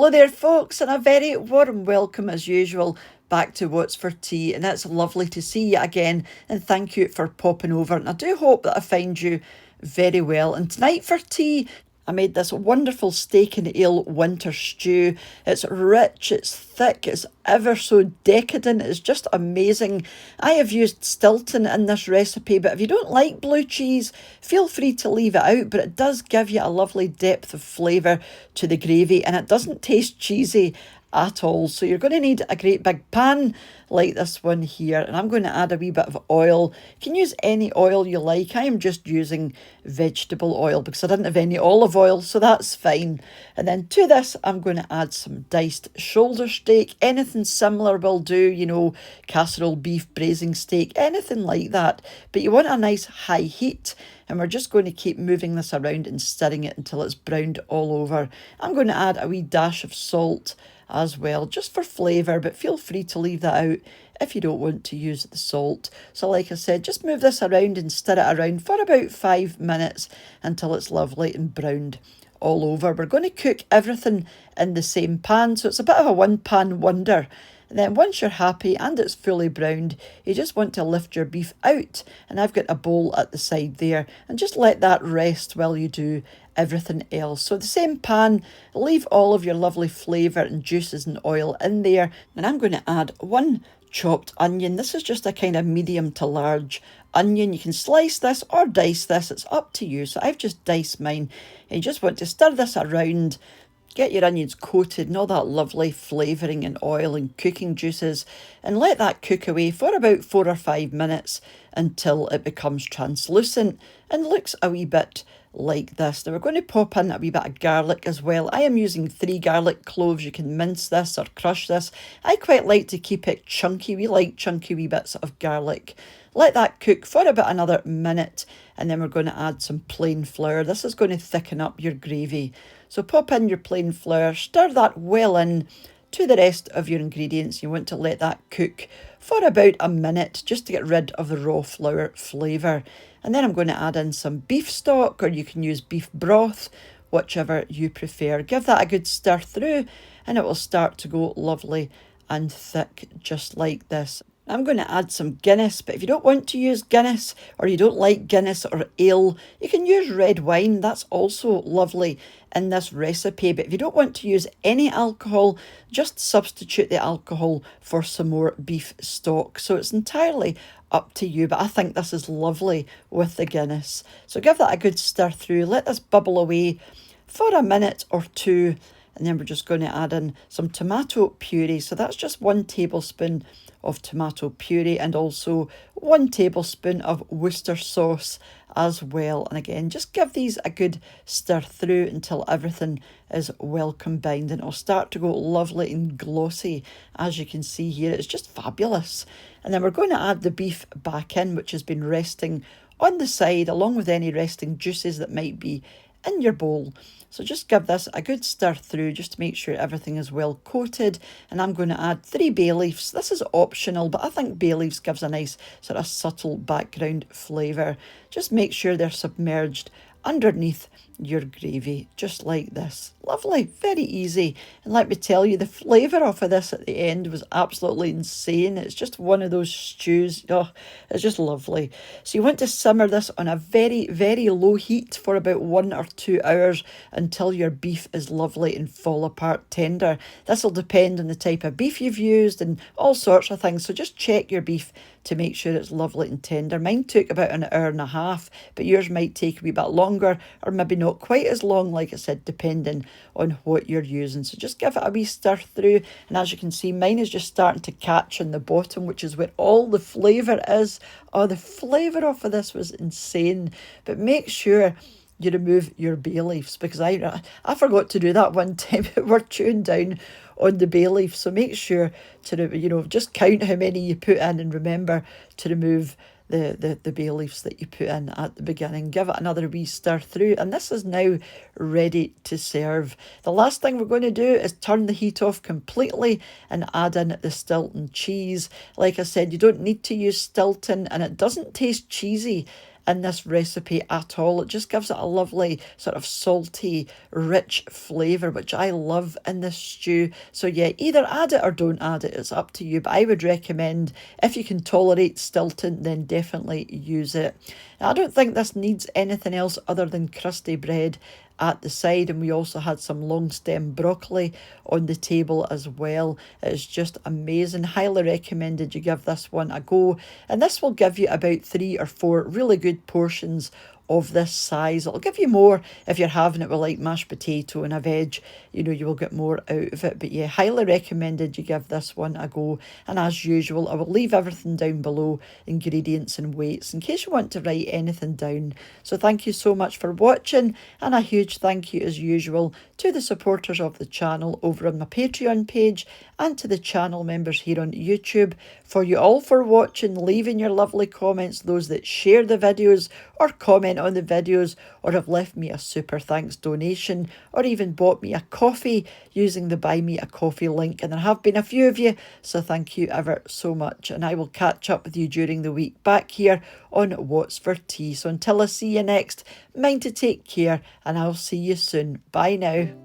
Hello there folks, and a very warm welcome as usual back to What's for Tea, and it's lovely to see you again, and thank you for popping over, and I do hope that I find you very well. And tonight for tea I made this wonderful steak and ale winter stew. It's rich, it's thick, it's ever so decadent, it's just amazing. I have used Stilton in this recipe, but if you don't like blue cheese, feel free to leave it out, but it does give you a lovely depth of flavour to the gravy, and it doesn't taste cheesy at all. So you're going to need a great big pan like this one here, and I'm going to add a wee bit of oil. You can use any oil you like. I am just using vegetable oil because I didn't have any olive oil, so that's fine. And then to this I'm going to add some diced shoulder steak. Anything similar will do, you know, casserole beef, braising steak, anything like that, but you want a nice high heat. And we're just going to keep moving this around and stirring it until it's browned all over. I'm going to add a wee dash of salt as well, just for flavour, but feel free to leave that out if you don't want to use the salt. So like I said, just move this around and stir it around for about 5 minutes until it's lovely and browned all over. We're going to cook everything in the same pan, so it's a bit of a one pan wonder. And then once you're happy and it's fully browned, you just want to lift your beef out. And I've got a bowl at the side there, and just let that rest while you do everything else. So the same pan, leave all of your lovely flavour and juices and oil in there. And I'm going to add one chopped onion. This is just a kind of medium to large onion. You can slice this or dice this, it's up to you. So I've just diced mine. And you just want to stir this around. Get your onions coated and all that lovely flavouring and oil and cooking juices, and let that cook away for about 4 or 5 minutes until it becomes translucent and looks a wee bit like this. Now we're going to pop in a wee bit of garlic as well. I am using 3 garlic cloves. You can mince this or crush this. I quite like to keep it chunky. We like chunky wee bits of garlic. Let that cook for about another minute, and then we're going to add some plain flour. This is going to thicken up your gravy. So pop in your plain flour, stir that well in to the rest of your ingredients. You want to let that cook for about a minute just to get rid of the raw flour flavour. And then I'm going to add in some beef stock, or you can use beef broth, whichever you prefer. Give that a good stir through and it will start to go lovely and thick just like this. I'm going to add some Guinness, but if you don't want to use Guinness, or you don't like Guinness or ale, you can use red wine. That's also lovely in this recipe. But if you don't want to use any alcohol, just substitute the alcohol for some more beef stock. So it's entirely up to you, but I think this is lovely with the Guinness. So give that a good stir through, let this bubble away for a minute or two, and then we're just going to add in some tomato puree. So that's just 1 tablespoon of tomato puree, and also 1 tablespoon of Worcester sauce as well. And again, just give these a good stir through until everything is well combined, and it'll start to go lovely and glossy. As you can see here, it's just fabulous. And then we're going to add the beef back in, which has been resting on the side, along with any resting juices that might be in your bowl. So just give this a good stir through just to make sure everything is well coated. And I'm going to add 3 bay leaves. This is optional, but I think bay leaves gives a nice sort of subtle background flavour. Just make sure they're submerged underneath your gravy, just like this. Lovely, very easy. And let me tell you, the flavour off of this at the end was absolutely insane. It's just one of those stews. Oh, it's just lovely. So you want to simmer this on a very, very low heat for about 1 or 2 hours until your beef is lovely and fall apart tender. This will depend on the type of beef you've used and all sorts of things. So just check your beef to make sure it's lovely and tender. Mine took about an hour and a half, but yours might take a wee bit longer, or maybe not quite as long, like I said, depending on what you're using. So just give it a wee stir through, and as you can see, mine is just starting to catch on the bottom, which is where all the flavour is. Oh, the flavour off of this was insane. But make sure you remove your bay leaves, because I forgot to do that one time. We're chewing down on the bay leaf, so make sure to, you know, just count how many you put in and remember to remove the bay leaves that you put in at the beginning. Give it another wee stir through, and this is now ready to serve. The last thing we're going to do is turn the heat off completely and add in the Stilton cheese. Like I said, you don't need to use Stilton, and it doesn't taste cheesy in this recipe at all. It just gives it a lovely sort of salty, rich flavour, which I love in this stew. So yeah, either add it or don't add it. It's up to you. But I would recommend, if you can tolerate Stilton, then definitely use it. Now, I don't think this needs anything else other than crusty bread at the side, and we also had some long stem broccoli on the table as well. It's just amazing. Highly recommended you give this one a go, and this will give you about 3 or 4 really good portions of this size. It'll give you more if you're having it with like mashed potato and a veg, you know, you will get more out of it. But yeah, highly recommended you give this one a go. And as usual, I will leave everything down below, ingredients and weights, in case you want to write anything down. So thank you so much for watching, and a huge thank you as usual to the supporters of the channel over on my Patreon page, and to the channel members here on YouTube. For you all for watching, leaving your lovely comments, those that share the videos or comment on the videos, or have left me a super thanks donation, or even bought me a coffee using the Buy Me a Coffee link. And there have been a few of you, so thank you ever so much. And I will catch up with you during the week back here on What's for Tea. So until I see you next, mind to take care, and I'll see you soon. Bye now.